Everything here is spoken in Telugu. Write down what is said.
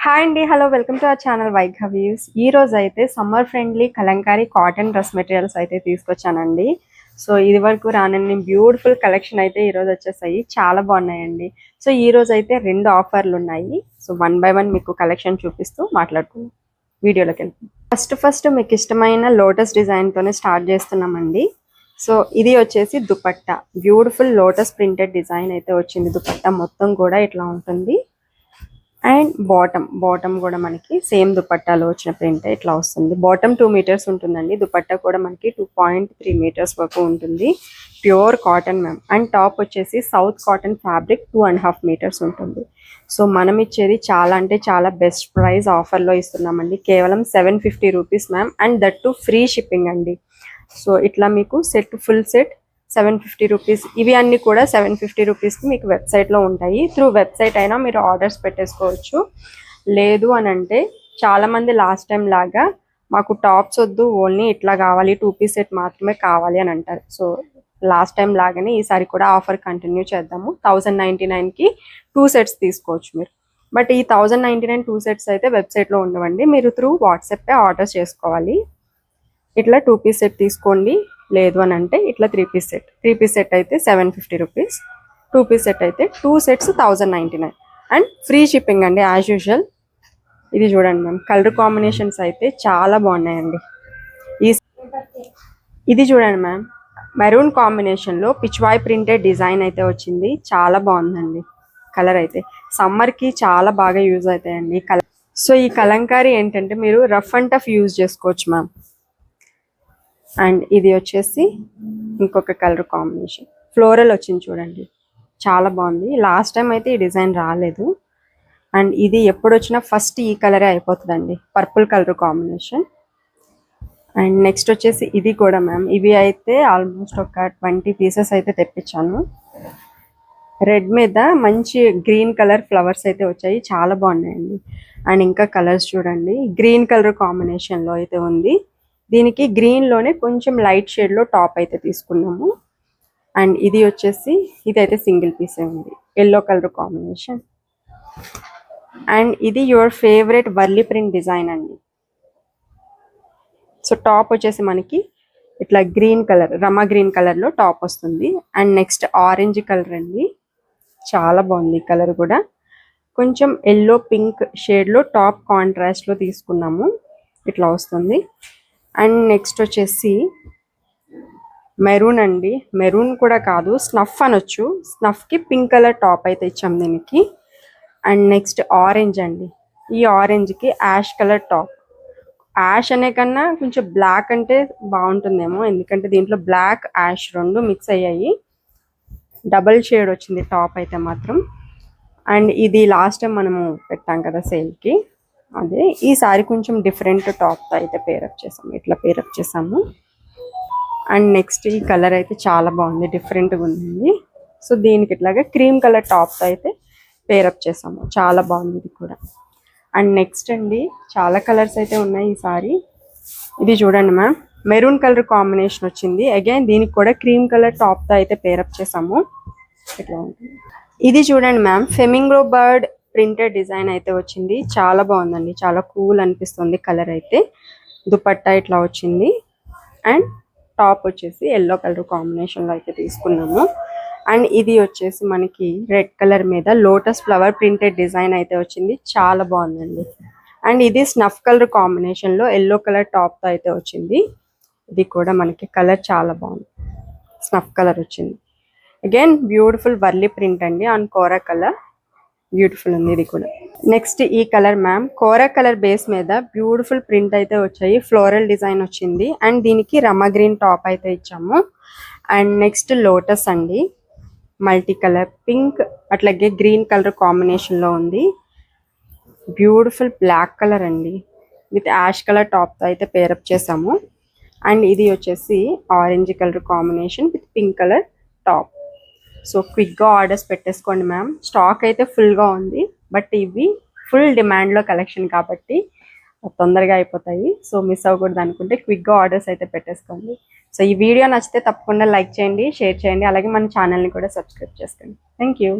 హాయ్ అండి, hello, welcome to our channel వైఘవ్యూస్. ఈ రోజు అయితే summer friendly kalamkari cotton dress materials అయితే తీసుకొచ్చానండి. సో ఇది వరకు రానన్ని బ్యూటిఫుల్ కలెక్షన్ అయితే ఈ రోజు వచ్చేసాయి, చాలా బాగున్నాయండి. సో ఈ రోజు అయితే 2 ఆఫర్లు ఉన్నాయి. సో 1 బై 1 మీకు కలెక్షన్ చూపిస్తూ మాట్లాడుకుందాం. వీడియోలోకి వెళ్తాం. ఫస్ట్ మీకు ఇష్టమైన లోటస్ డిజైన్ తోనే స్టార్ట్ చేస్తున్నామండి. సో ఇది వచ్చేసి dupatta, beautiful lotus printed design అయితే వచ్చింది. దుపట్టా మొత్తం కూడా ఇట్లా ఉంటుంది. అండ్ బాటమ్ కూడా మనకి సేమ్ దుపట్టాలో వచ్చిన ప్రింట్ ఇట్లా వస్తుంది. బాటమ్ 2 మీటర్స్ ఉంటుందండి. దుపట్టా కూడా మనకి 2.3 మీటర్స్ వరకు ఉంటుంది. Pure cotton ma'am. And top వచ్చేసి సౌత్ కాటన్ ఫ్యాబ్రిక్ 2.5 మీటర్స్ ఉంటుంది. సో మనం ఇచ్చేది చాలా అంటే చాలా బెస్ట్ ప్రైస్ ఆఫర్లో ఇస్తున్నామండి. కేవలం 750 rupees ma'am. And that to free shipping అండి. సో ఇట్లా మీకు ఫుల్ సెట్ 750 రూపీస్. ఇవి అన్ని కూడా 750 రూపీస్కి మీకు వెబ్సైట్లో ఉంటాయి. త్రూ వెబ్సైట్ అయినా మీరు ఆర్డర్స్ పెట్టేసుకోవచ్చు. లేదు అని అంటే చాలామంది లాస్ట్ టైం లాగా మాకు టాప్స్ వద్దు, ఓన్లీ ఇట్లా కావాలి, 2 పీస్ సెట్ మాత్రమే కావాలి అని అంటారు. సో లాస్ట్ టైం లాగానే ఈసారి కూడా ఆఫర్ కంటిన్యూ చేద్దాము. 1099కి 2 సెట్స్ తీసుకోవచ్చు మీరు. బట్ ఈ 1099 2 సెట్స్ అయితే వెబ్సైట్లో ఉండవండి. మీరు త్రూ వాట్సాప్పే ఆర్డర్ చేసుకోవాలి. ఇట్లా 2 పీస్ సెట్ తీసుకోండి. లేదు అని అంటే ఇట్లా 3 పీస్ సెట్. 3 పీస్ సెట్ అయితే 750 రూపీస్. 2 పీస్ సెట్ అయితే 2 సెట్స్ 1099. అండ్ ఫ్రీ షిప్పింగ్ అండి యాజ్ యూజువల్. ఇది చూడండి మ్యామ్, కలర్ కాంబినేషన్స్ అయితే చాలా బాగున్నాయండి. ఇది చూడండి మ్యామ్, మెరూన్ కాంబినేషన్లో పిచ్వాయ్ ప్రింటెడ్ డిజైన్ అయితే వచ్చింది. చాలా బాగుందండి. కలర్ అయితే సమ్మర్కి చాలా బాగా యూజ్ అవుతాయండి కలర్. సో ఈ కలంకారీ ఏంటంటే మీరు రఫ్ అండ్ టఫ్ యూజ్ చేసుకోవచ్చు మ్యామ్. అండ్ ఇది వచ్చేసి ఇంకొక కలర్ కాంబినేషన్, ఫ్లోరల్ వచ్చింది చూడండి, చాలా బాగుంది. లాస్ట్ టైం అయితే ఈ డిజైన్ రాలేదు. అండ్ ఇది ఎప్పుడు వచ్చినా ఫస్ట్ ఈ కలరే అయిపోతుందండి, purple colour combination. And next వచ్చేసి ఇది కూడా మ్యామ్, ఇవి అయితే ఆల్మోస్ట్ ఒక 20 పీసెస్ అయితే తెప్పించాను. రెడ్ మీద మంచి గ్రీన్ కలర్ ఫ్లవర్స్ అయితే వచ్చాయి, చాలా బాగున్నాయండి. అండ్ ఇంకా కలర్స్ చూడండి, గ్రీన్ కలర్ కాంబినేషన్లో అయితే ఉంది. దీనికి గ్రీన్లోనే కొంచెం లైట్ షేడ్లో టాప్ అయితే తీసుకున్నాము. అండ్ ఇది వచ్చేసి ఇదైతే సింగిల్ పీసే ఉంది, ఎల్లో కలర్ కాంబినేషన్. అండ్ ఇది your favourite Warli print design అండి. సో టాప్ వచ్చేసి మనకి ఇట్లా గ్రీన్ కలర్, రమా గ్రీన్ కలర్లో టాప్ వస్తుంది. అండ్ నెక్స్ట్ ఆరెంజ్ కలర్ అండి, చాలా బాగుంది ఈ కలర్ కూడా. కొంచెం ఎల్లో పింక్ షేడ్లో టాప్ కాంట్రాస్ట్లో తీసుకున్నాము, ఇట్లా వస్తుంది. అండ్ నెక్స్ట్ వచ్చేసి మెరూన్ అండి, మెరూన్ కూడా కాదు, స్నఫ్ అనొచ్చు. స్నఫ్కి పింక్ కలర్ టాప్ అయితే ఇచ్చాం దీనికి. అండ్ నెక్స్ట్ ఆరెంజ్ అండి, ఈ ఆరెంజ్కి యాష్ కలర్ టాప్. యాష్ అనే కన్నా కొంచెం బ్లాక్ అంటే బాగుంటుందేమో, ఎందుకంటే దీంట్లో బ్లాక్ యాష్ 2 మిక్స్ అయ్యాయి. డబల్ షేడ్ వచ్చింది టాప్ అయితే మాత్రం. అండ్ ఇది లాస్ట్ టైం మనము పెట్టాం కదా సేల్కి, అదే ఈసారి కొంచెం డిఫరెంట్ టాప్తో అయితే పేరప్ చేసాము, ఇట్లా పేరప్ చేసాము. అండ్ నెక్స్ట్ ఈ కలర్ అయితే చాలా బాగుంది, డిఫరెంట్గా ఉంది. సో దీనికి ఇట్లాగా క్రీమ్ కలర్ టాప్తో అయితే పేరప్ చేసాము, చాలా బాగుంది ఇది కూడా. అండ్ నెక్స్ట్ అండి, చాలా కలర్స్ అయితే ఉన్నాయి ఈసారి. ఇది చూడండి మ్యామ్, మెరూన్ కలర్ కాంబినేషన్ వచ్చింది. అగైన్ దీనికి కూడా క్రీమ్ కలర్ టాప్తో అయితే పేరప్ చేసాము, ఇట్లా ఉంటుంది. ఇది చూడండి మ్యామ్, ఫెమింగో బర్డ్ ప్రింటెడ్ డిజైన్ అయితే వచ్చింది, చాలా బాగుందండి, చాలా కూల్ అనిపిస్తుంది కలర్ అయితే. దుపట్టా ఇట్లా వచ్చింది. అండ్ టాప్ వచ్చేసి ఎల్లో కలర్ కాంబినేషన్లో అయితే తీసుకున్నాము. అండ్ ఇది వచ్చేసి మనకి రెడ్ కలర్ మీద లోటస్ ఫ్లవర్ ప్రింటెడ్ డిజైన్ అయితే వచ్చింది, చాలా బాగుందండి. అండ్ ఇది స్నఫ్ కలర్ కాంబినేషన్లో ఎల్లో కలర్ టాప్తో అయితే వచ్చింది. ఇది కూడా మనకి కలర్ చాలా బాగుంది, స్నఫ్ కలర్ వచ్చింది. అగైన్ బ్యూటిఫుల్ వర్లీ ప్రింట్ అండి ఆన్ కోరా కలర్, బ్యూటిఫుల్ ఉంది ఇది కూడా. నెక్స్ట్ ఈ కలర్ మ్యామ్, కోరా కలర్ బేస్ మీద బ్యూటిఫుల్ ప్రింట్ అయితే వచ్చాయి, ఫ్లోరల్ డిజైన్ వచ్చింది. అండ్ దీనికి రమా గ్రీన్ టాప్ అయితే ఇచ్చాము. అండ్ నెక్స్ట్ లోటస్ అండి, మల్టీ కలర్ పింక్ అట్లాగే గ్రీన్ కలర్ కాంబినేషన్లో ఉంది. బ్యూటిఫుల్ బ్లాక్ కలర్ అండి, విత్ యాష్ కలర్ టాప్తో అయితే పేరప్ చేసాము. అండ్ ఇది వచ్చేసి orange colour combination with pink colour top. So క్విక్గా ఆర్డర్స్ పెట్టేసుకోండి మ్యామ్, స్టాక్ అయితే ఫుల్గా ఉంది. బట్ ఇవి ఫుల్ డిమాండ్లో కలెక్షన్ కాబట్టి తొందరగా అయిపోతాయి. సో మిస్ అవ్వకూడదు అనుకుంటే క్విక్గా ఆర్డర్స్ అయితే పెట్టేసుకోండి. సో ఈ వీడియో నచ్చితే తప్పకుండా లైక్ చేయండి, షేర్ చేయండి, అలాగే మన ఛానల్ని కూడా సబ్స్క్రైబ్ చేసుకోండి. Thank you.